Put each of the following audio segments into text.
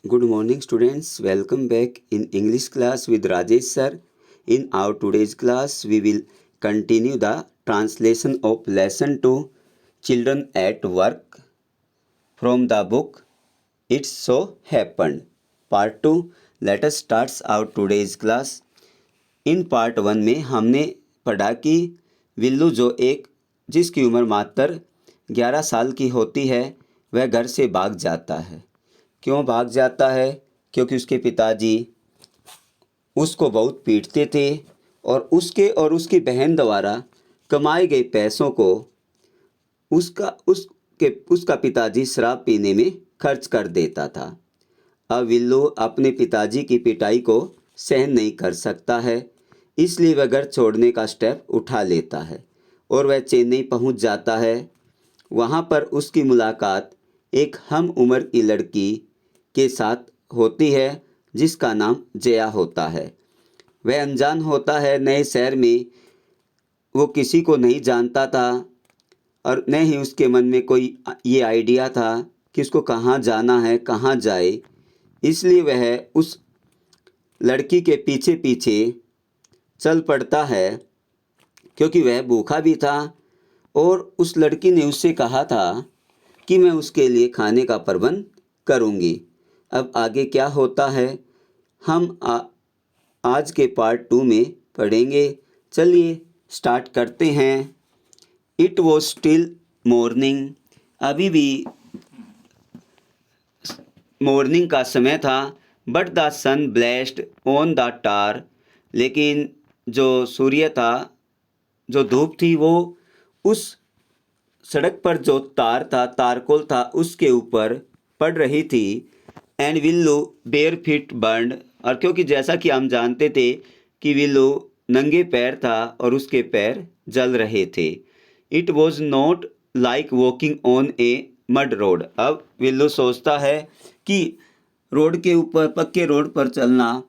Good morning, students. Welcome back in English class with Rajesh sir. In our today's class, we will continue the translation of lesson 2 Children at Work from the book It So Happened. Part 2. Let us start our today's class. In part 1 में हमने पढ़ा कि विल्लू जिसकी उम्र मात्र 11 साल की होती है, वह घर से भाग जाता है। क्यों भाग जाता है? क्योंकि उसके पिताजी उसको बहुत पीटते थे और उसकी बहन द्वारा कमाए गए पैसों को उसका पिताजी शराब पीने में खर्च कर देता था। अब विल्लू अपने पिताजी की पिटाई को सहन नहीं कर सकता है, इसलिए वह घर छोड़ने का स्टेप उठा लेता है और वह चेन्नई पहुंच जाता है। वहां पर उसकी मुलाकात एक हम उम्र की लड़की के साथ होती है जिसका नाम जया होता है। वह अनजान होता है, नए शहर में वो किसी को नहीं जानता था और न ही उसके मन में कोई ये आइडिया था कि उसको कहाँ जाना है, कहाँ जाए। इसलिए वह उस लड़की के पीछे पीछे चल पड़ता है, क्योंकि वह भूखा भी था और उस लड़की ने उससे कहा था कि मैं उसके लिए खाने का प्रबंध करूँगी। अब आगे क्या होता है हम आज के पार्ट 2 में पढ़ेंगे। चलिए स्टार्ट करते हैं। It was still morning. अभी भी मॉर्निंग का समय था। But the sun blazed on the tar. लेकिन जो सूर्य था, जो धूप थी, वो उस सड़क पर जो तारकोल था उसके ऊपर पड़ रही थी। And Villu bare feet burned. और क्योंकि जैसा कि हम जानते थे कि विल्लू नंगे पैर था और उसके पैर जल रहे थे। It was not like walking on A mud road. अब विल्लू सोचता है कि रोड के ऊपर, पक्के रोड पर चलना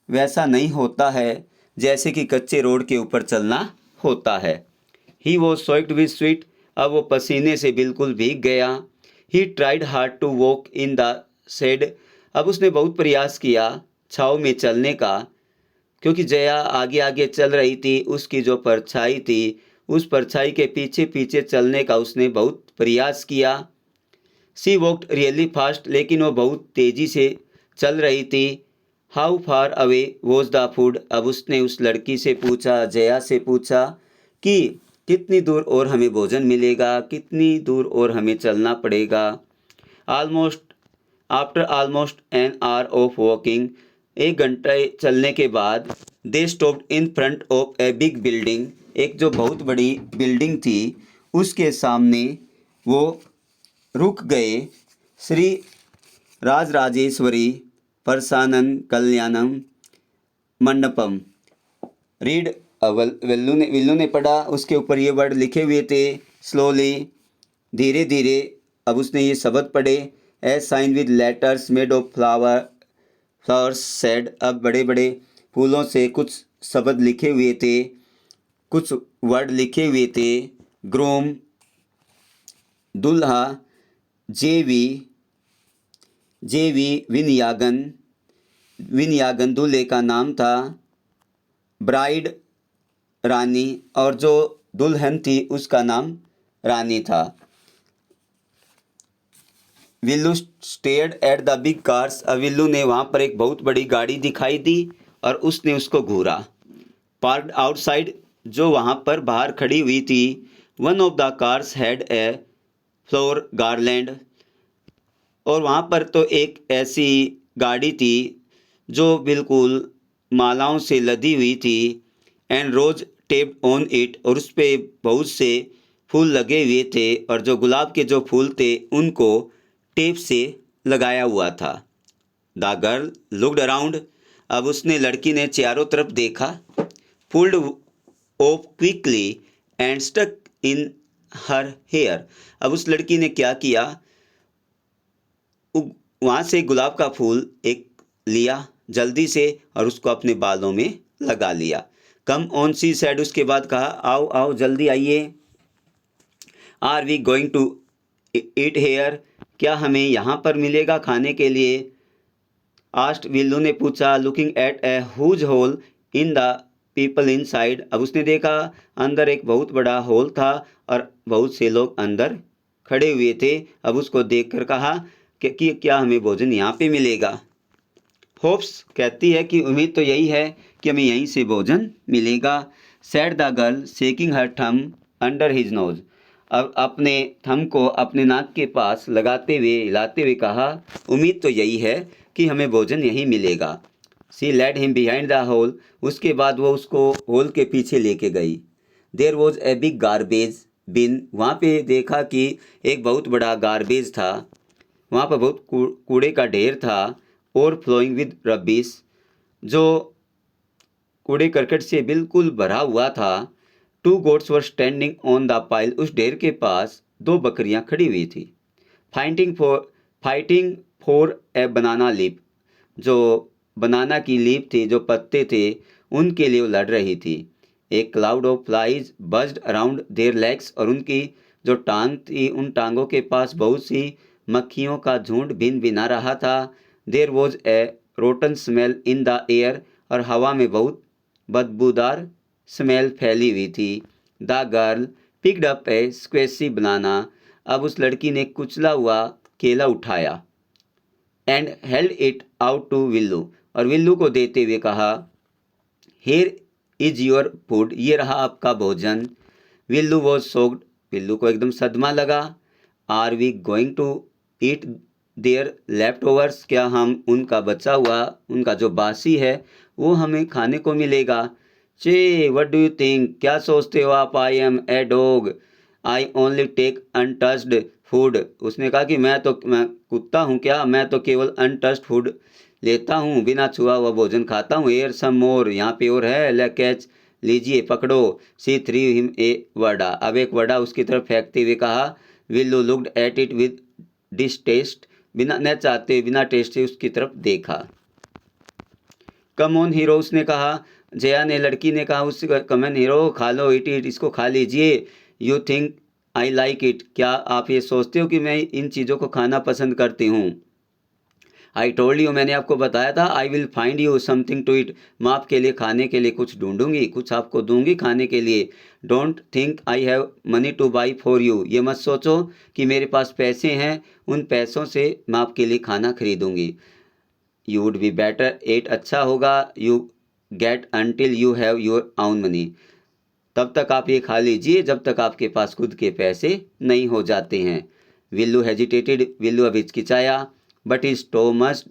वैसा नहीं होता है जैसे कि कच्चे रोड के ऊपर चलना होता है। He was soaked with sweat. अब वो पसीने से बिल्कुल भीग गया। He tried hard to walk in the shade. अब उसने बहुत प्रयास किया छाँव में चलने का, क्योंकि जया आगे आगे चल रही थी। उसकी जो परछाई थी, उस परछाई के पीछे पीछे चलने का उसने बहुत प्रयास किया। सी वॉक्ड रियली फास्ट। लेकिन वो बहुत तेज़ी से चल रही थी। How far away was the food. अब उसने उस लड़की से पूछा, जया से पूछा कि कितनी दूर और हमें भोजन मिलेगा, कितनी दूर और हमें चलना पड़ेगा। After almost an hour of walking. 1 घंटे चलने के बाद they stopped in front of a big building. एक जो बहुत बड़ी बिल्डिंग थी उसके सामने वो रुक गए। श्री राजराजेश्वरी प्रसानन कल्याणम मंडपम। रीड। विल्लू ने पढ़ा। उसके ऊपर ये वर्ड लिखे हुए थे। स्लोली, धीरे धीरे। अब उसने ये शब्द पढ़े। A sign with letters made of flowers said. अब बड़े बड़े फूलों से कुछ शब्द लिखे हुए थे, कुछ वर्ड लिखे हुए थे। ग्रूम, दुल्हा। जेवी विनयागन दूल्हे का नाम था। ब्राइड, रानी। और जो दुल्हन थी उसका नाम रानी था। Villu stared at the big cars. Villu ने वहाँ पर एक बहुत बड़ी गाड़ी दिखाई दी और उसने उसको घूरा। पार्क्ड आउटसाइड, जो वहाँ पर बाहर खड़ी हुई थी। One of the cars had a floor garland. और वहाँ पर तो एक ऐसी गाड़ी थी जो बिल्कुल मालाओं से लदी हुई थी। And rose taped on it. और उस पर बहुत से फूल लगे हुए थे और जो गुलाब के जो फूल थे उनको टेप से लगाया हुआ था। The girl looked around. अब उसने, लड़की ने चारों तरफ देखा। Pulled off quickly and stuck in her hair. अब उस लड़की ने क्या किया, वहाँ से गुलाब का फूल एक लिया जल्दी से और उसको अपने बालों में लगा लिया। Come on she said. उसके बाद कहा, आओ आओ जल्दी आइए। Are we going to eat here. क्या हमें यहाँ पर मिलेगा खाने के लिए? आस्ट विल्लू ने पूछा, looking at a huge hole in the people inside. अब उसने देखा अंदर एक बहुत बड़ा होल था और बहुत से लोग अंदर खड़े हुए थे। अब उसको देखकर कहा कि क्या हमें भोजन यहाँ पे मिलेगा। होप्स कहती है कि उम्मीद तो यही है कि हमें यहीं से भोजन मिलेगा। सैड द गर्ल शेकिंग हर थम अंडर हिज नोज। अब अपने थम को अपने नाक के पास लगाते हुए हिलाते हुए कहा, उम्मीद तो यही है कि हमें भोजन यहीं मिलेगा। She led him behind the hole. उसके बाद वो उसको होल के पीछे लेके गई। There was a big garbage bin. वहाँ पे देखा कि एक बहुत बड़ा गार्बेज था। वहाँ पर बहुत कूड़े का ढेर था। और फ्लोइंग विद रबिश, जो कूड़े करकट से बिल्कुल भरा हुआ था। To goats were standing on the pile. उस ढेर के पास दो बकरियां खड़ी हुई थी। Fighting for a banana leaf. जो बनाना की लीफ थी, जो पत्ते थे, उनके लिए वो लड़ रही थी। एक cloud of flies buzzed around their legs. और उनकी जो टांग थी, उन टांगों के पास बहुत सी मक्खियों का झुंड भिन भिना रहा था। There was a rotten smell in the air. और हवा में बहुत बदबूदार स्मेल फैली हुई थी। The girl picked up a squashy banana. अब उस लड़की ने कुचला हुआ केला उठाया। And held it out to Villu. और विल्लू को देते हुए कहा, हियर इज योर फूड। ये रहा आपका भोजन। Villu was shocked. विल्लू को एकदम सदमा लगा। Are we going to eat their leftovers. क्या हम उनका बचा हुआ, उनका जो बासी है, वो हमें खाने को मिलेगा। चे व्हाट डू यू थिंक। क्या सोचते हो आप। I am a dog, I only take untouched food. उसने कहा कि मैं कुत्ता हूँ क्या, मैं तो केवल अनटच्ड फूड लेता हूँ, बिना छुआ हुआ भोजन खाता हूँ। एयर सम मोर, यहाँ पे और है। ले कैच, लीजिए, पकड़ो। She threw him a vada. अब एक वड़ा उसकी तरफ फेंकते हुए कहा। Villu looked at it with distaste. बिना न चाहते, बिना टेस्ट से उसकी तरफ देखा। कम ऑन हीरो, उसने कहा। जया ने, लड़की ने कहा उससे, कम ऑन हीरो, खा लो, इट इट, इसको खा लीजिए। You think I like it. क्या आप ये सोचते हो कि मैं इन चीज़ों को खाना पसंद करती हूँ। आई टोल्ड यू, मैंने आपको बताया था। I will find you something to eat. मैं आपके लिए खाने के लिए कुछ ढूंढूंगी, कुछ आपको दूंगी खाने के लिए। Don't think I have money two by for you. ये मत सोचो कि मेरे पास पैसे हैं, उन पैसों से मैं आपके लिए खाना खरीदूंगी। You would be better eat, अच्छा होगा। You get until you have your own money. तब तक आप ये खा लीजिए जब तक आपके पास खुद के पैसे नहीं हो जाते हैं। विल्लू हेजिटेटेड। विल्लू अब हिचकिचाया। But his stomach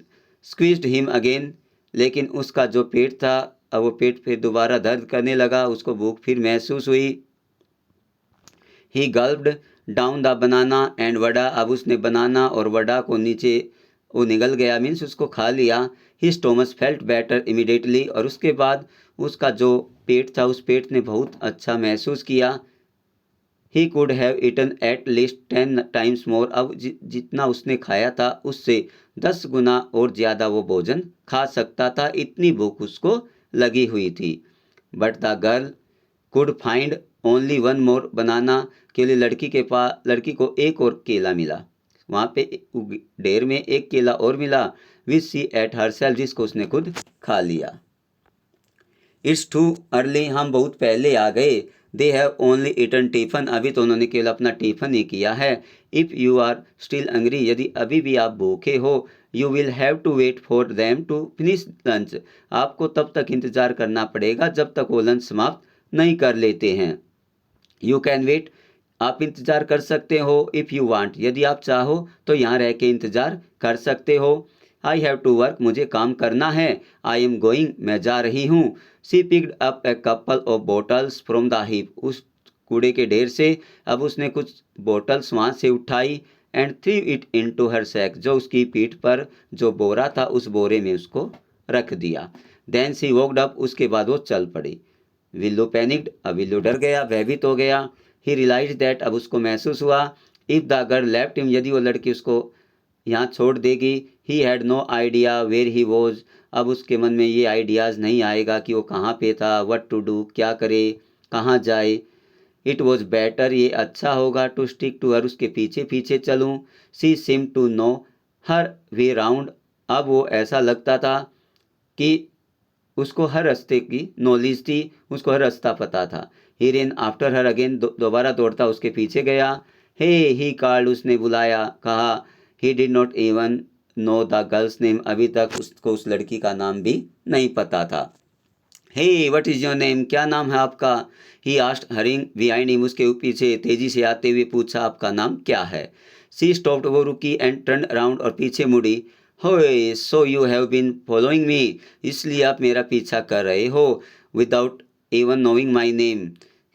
squeezed him again. लेकिन उसका जो पेट था, अब वो पेट फिर दोबारा दर्द करने लगा। उसको भूख फिर महसूस हुई। He gulped down the banana and vada. अब उसने बनाना और वड़ा को नीचे, वो निगल गया, मीन्स उसको खा लिया। ही स्टोमच फेल्ट बेटर इमिडिएटली। और उसके बाद उसका जो पेट था, उस पेट ने बहुत अच्छा महसूस किया। He could have eaten at least 10 times more. अब जितना उसने खाया था उससे 10 गुना और ज़्यादा वो भोजन खा सकता था, इतनी भूख उसको लगी हुई थी। But the girl could find only one more banana. केवल लड़की को एक और केला मिला। वहाँ पे ढेर में एक केला और मिला। विच सी एट हरसेल्फ, जिसको उसने खुद खा लिया। इट्स टू अर्ली, हम बहुत पहले आ गए। They have only eaten tiffin, अभी तो उन्होंने केवल अपना टिफन ही किया है। If you are still hungry, यदि अभी भी आप भूखे हो, you will have to wait for them to finish lunch. आपको तब तक इंतज़ार करना पड़ेगा जब तक वो लंच समाप्त नहीं कर लेते हैं। यू कैन वेट, आप इंतज़ार कर सकते हो। इफ़ यू वांट, यदि आप चाहो तो यहाँ रह के इंतज़ार कर सकते हो। आई हैव टू वर्क, मुझे काम करना है। आई एम गोइंग, मैं जा रही हूँ। She picked up a couple of bottles from the heap, उस कूड़े के ढेर से अब उसने कुछ बोटल्स वहाँ से उठाई। And threw it into her sack, जो उसकी पीठ पर जो बोरा था, उस बोरे में उसको रख दिया। देन सी वॉकड अप, उसके बाद वो चल पड़ी। विल्लू पैनिक्ड, अब विल्लू डर गया, भयभीत हो गया। ही रियलाइज दैट, अब उसको महसूस हुआ। If the girl left him, यदि वो लड़की उसको यहाँ छोड़ देगी। He had no idea where he was, अब उसके मन में ये आइडियाज़ नहीं आएगा कि वो कहाँ पे था। व्हाट टू डू, क्या करे, कहाँ जाए। इट वॉज बेटर, ये अच्छा होगा। टू स्टिक टू हर, उसके पीछे पीछे चलूँ। She seemed to know her way round, अब वो ऐसा लगता था कि उसको हर रास्ते की नॉलेज थी, उसको हर रास्ता पता था। ही रेन आफ्टर हर अगेन, दोबारा दौड़ता उसके पीछे गया। हे ही कॉल्ड, उसने बुलाया, कहा। He did not even know the girls name, अभी तक उसको उस लड़की का नाम भी नहीं पता था। Hey what is your name, क्या नाम है आपका? He asked hurrying behind him, उसके पीछे तेजी से आते हुए पूछा, आपका नाम क्या है? सी स्टॉप्ड, वो रुकी, एंड टर्न अराउंड, और पीछे मुड़ी। होए so you have been following me, इसलिए आप मेरा पीछा कर रहे हो। Without even knowing my name,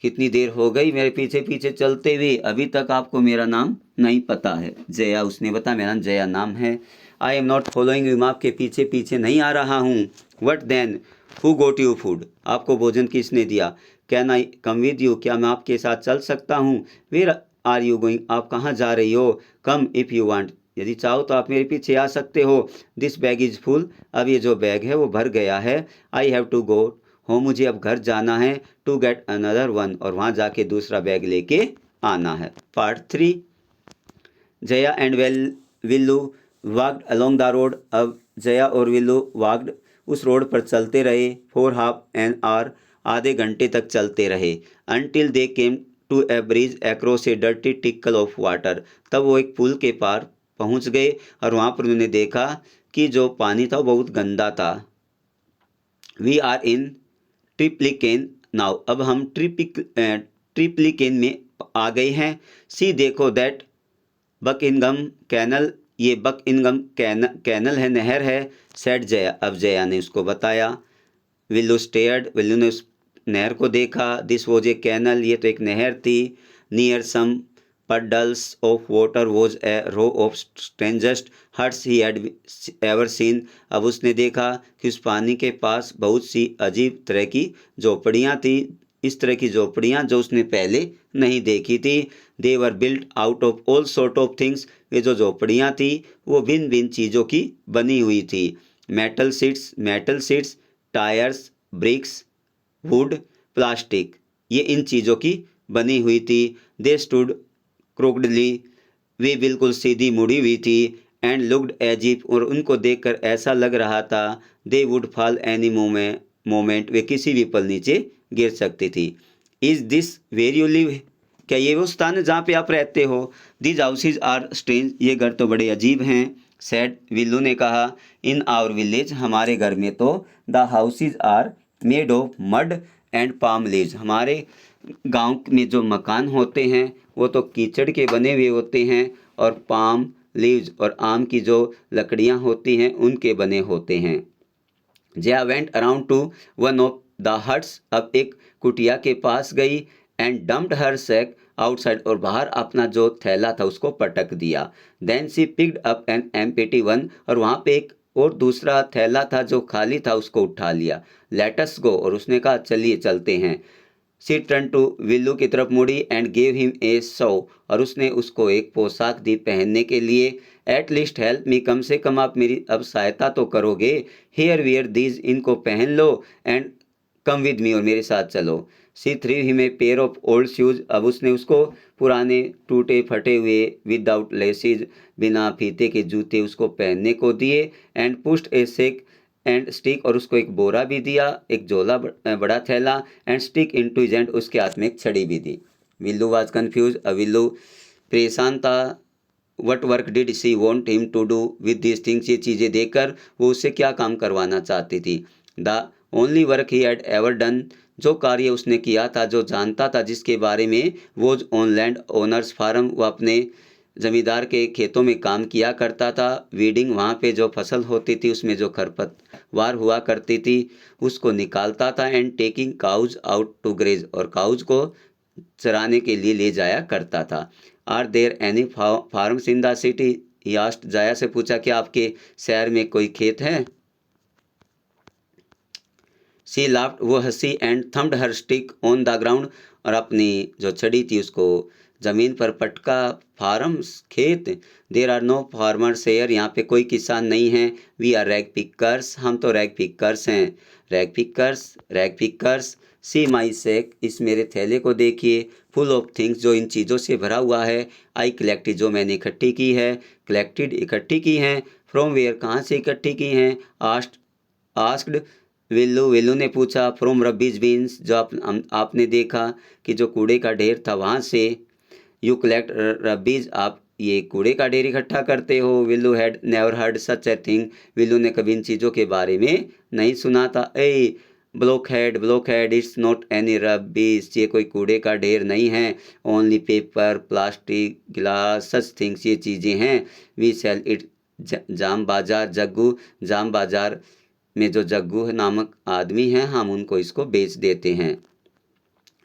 कितनी देर हो गई मेरे पीछे पीछे चलते हुए, अभी तक आपको मेरा नाम नहीं पता है। जया, उसने बताया मेरा नाम जया नाम है। I am not following you, मैं आपके पीछे पीछे नहीं आ रहा हूँ। What then, who got you food, आपको भोजन किसने दिया? Can I come with you, क्या मैं आपके साथ चल सकता हूँ? वेयर आर यू गोइंग, आप कहाँ जा रही हो? कम इफ़ यू वांट, यदि चाहो तो आप मेरे पीछे आ सकते हो। दिस बैग इज़ फुल, अब ये जो बैग है वो भर गया है। आई हैव टू गो हो, मुझे अब घर जाना है। टू गेट अनदर वन, और वहाँ जाके दूसरा बैग लेके आना है। Part 3। Jaya and Villu walked along the road, अब जया और विल्लू वॉक्ड, उस रोड पर चलते रहे। फॉर हाफ एन आवर, आधे घंटे तक चलते रहे। Until they came to a bridge across a dirty trickle of water, तब वो एक पुल के पार पहुंच गए, और वहाँ पर उन्होंने देखा कि जो पानी था वो बहुत गंदा था। We are in Triplicane now, अब हम ट्रिप्लिकेन में आ गए हैं। सी देखो दैट बकिंगम कैनल, ये बकिंगम कैनल है, नहर है। सेड जया, अब जया ने उसको बताया। विल्लू स्टेयर्ड, विल्लू ने उस नहर को देखा। दिस वॉज ए कैनल, ये तो एक नहर थी। Near some puddles of water was a row of strangest huts he had ever seen, अब उसने देखा कि उस पानी के पास बहुत सी अजीब तरह की झोपड़ियाँ थी, इस तरह की झोपड़ियाँ जो उसने पहले नहीं देखी थी। They were built out of all sort of things, ये जो झोपड़ियाँ थी वो भिन्न भिन्न चीज़ों की बनी हुई थी। Metal sheets, tyres, bricks, wood, plastic, ये इन चीज़ों की बनी हुई थी। दे स्टूड क्रोकडली, वे बिल्कुल सीधी मुड़ी हुई थी। एंड लुक्ड एज इफ, और उनको देखकर ऐसा लग रहा था they would fall any moment, वे किसी भी पल नीचे गिर सकती थी। Is this where you live, क्या ये वो स्थान है जहाँ पे आप रहते हो? दीज हाउसेज आर स्ट्रेंज, ये घर तो बड़े अजीब हैं। सैड, विल्लू ने कहा। इन आवर विलेज, हमारे घर में तो the houses are made of mud and palm leaves, हमारे गांव में जो मकान होते हैं वो तो कीचड़ के बने हुए होते हैं, और पाम लीव्स, और आम की जो लकड़ियां होती हैं उनके बने होते हैं। Jaya went around to one of the huts, अब एक कुटिया के पास गई। And dumped her sack outside, और बाहर अपना जो थैला था उसको पटक दिया। Then she picked up an empty one, और वहाँ पे एक और दूसरा थैला था जो खाली था, उसको उठा लिया। लेटस गो, और उसने कहा चलिए चलते हैं। सी टर्न टू, विल्लू की तरफ मुड़ी। एंड गेव हिम ए सौ, और उसने उसको एक पोशाक दी पहनने के लिए। एट लीस्ट हेल्प मी, कम से कम आप मेरी अब सहायता तो करोगे। हेयर वियर दीज, इनको पहन लो। एंड कम विद मी, और मेरे साथ चलो। She threw him a pair of old shoes, अब उसने उसको पुराने टूटे फटे हुए विदाउट लेसिस, बिना फीते के जूते उसको पहनने को दिए। And pushed a sack and stick, और उसको एक बोरा भी दिया, एक झोला, बड़ा थैला। And stick into his hand, उसके हाथ में एक छड़ी भी दी। विल्लू वाज कन्फ्यूज, विल्लू परेशान था। What work did she want him to do with this things, ये चीज़ें देकर वो उससे क्या काम करवाना चाहती थी। The only work he had ever done, जो कार्य उसने किया था, जो जानता था, जिसके बारे में, वो ऑन लैंड ओनर्स फार्म, वो अपने जमींदार के खेतों में काम किया करता था। वीडिंग, वहाँ पे जो फसल होती थी उसमें जो खरपतवार हुआ करती थी उसको निकालता था। And taking cows out to graze, और काउज को चराने के लिए ले जाया करता था। Are there any farms in the city, he asked, Jaya से पूछा कि आपके शहर में कोई खेत है? सी लाफ्ड, वो हंसी। And thumbed her stick on the ground, और अपनी जो छड़ी थी उसको ज़मीन पर पटका। फार्म्स, खेत। There are no farmers here, यहाँ पे कोई किसान नहीं है। वी आर रैग पिकर्स, हम तो रैग पिकर्स हैं। Rag pickers. See my sack, इस मेरे थैले को देखिए। फुल ऑफ थिंग्स, जो इन चीज़ों से भरा हुआ है। आई कलेक्टेड, जो मैंने इकट्ठी की है। कलेक्टेड, इकट्ठी की हैं। फ्रॉम वेयर कहाँ से इकट्ठी की हैं? आस्क्ड विल्लू, विल्लू ने पूछा। फ्रॉम रबीज बिन्स, जो आपने देखा कि जो कूड़े का ढेर था वहाँ से। यू कलेक्ट रबीज, आप ये कूड़े का ढेर इकट्ठा करते हो। Villu had never heard such a thing, Villu ने कभी इन चीज़ों के बारे में नहीं सुना था। ए ब्लॉकहेड, इट्स नॉट एनी रबीज, ये कोई कूड़े का ढेर नहीं है। ओनली पेपर, प्लास्टिक, गिलास, सच थिंग्स, ये चीज़ें हैं। वी सेल इट जाम बाजार, जग्गू, जाम बाजार में जो जग्गू नामक आदमी हैं हम उनको इसको बेच देते हैं।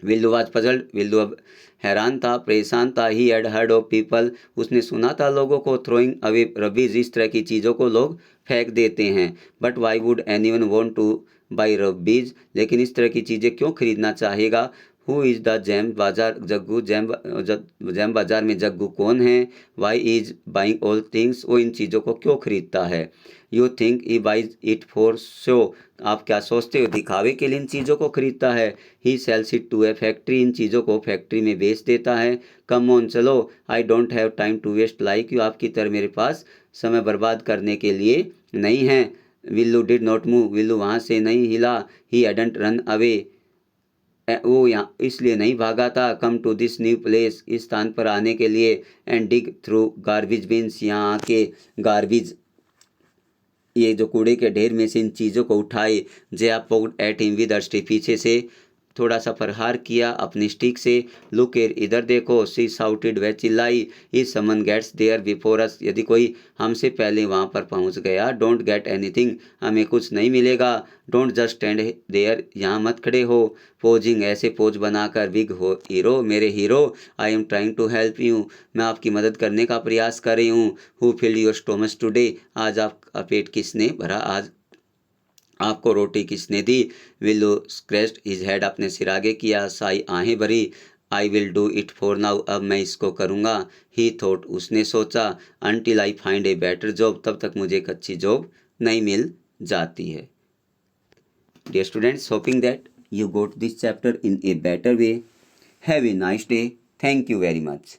विल्लू वाज पजल्ड, विल्लू अब हैरान था, परेशान था। He had heard of people, उसने सुना था लोगों को थ्रोइंग अवे रबीज, इस तरह की चीज़ों को लोग फेंक देते हैं। But why would anyone want to buy rubbish, लेकिन इस तरह की चीज़ें क्यों खरीदना चाहेगा? हु इज़ द जैम बाजार, जग्गू, जैम बाजार में जग्गू कौन है? Why is buying all things, वो इन चीज़ों को क्यों खरीदता है? You think he buys it for show, आप क्या सोचते हो दिखावे के लिए इन चीज़ों को खरीदता है? He sells it to a factory, इन चीज़ों को फैक्ट्री में बेच देता है। कम ऑन चलो, I don't have time to waste like you, आपकी तरह मेरे पास समय बर्बाद करने के लिए नहीं है। Villu did not move, Villu वहाँ से नहीं हिला। ही हैडंट रन अवे, वो यहाँ इसलिए नहीं भागा था। Come to this new place, इस स्थान पर आने के लिए। And dig through garbage bins, यहाँ आके गार्बेज, ये जो कूड़े के ढेर में से इन चीज़ों को उठाए। जे आप pocket at him with stick, पीछे से थोड़ा सा प्रहार किया अपनी स्टिक से। लुक एयर, इधर देखो। सी साउटेड, वह चिल्लाई। If someone gets there before us, यदि कोई हमसे पहले वहाँ पर पहुँच गया। डोंट गेट एनीथिंग, हमें कुछ नहीं मिलेगा। डोंट जस्ट स्टैंड देयर, यहाँ मत खड़े हो। पोजिंग, ऐसे पोज बनाकर। बिग हो हीरो, मेरे hero. I am trying to help you, मैं आपकी मदद करने का प्रयास कर रही हूँ। Who filled your stomach today, आज आपका पेट किसने भरा? आज आपको रोटी किसने दी? विल्लू स्क्रैच्ड हिज हेड, अपने सिर आगे किया। साई, आहें भरी। I will do it for now, अब मैं इसको करूँगा। ही थॉट, उसने सोचा। Until I find a better job, तब तक मुझे एक अच्छी जॉब नहीं मिल जाती है। Dear students, hoping that you got this chapter in a better way. Have a nice day. Thank you very much.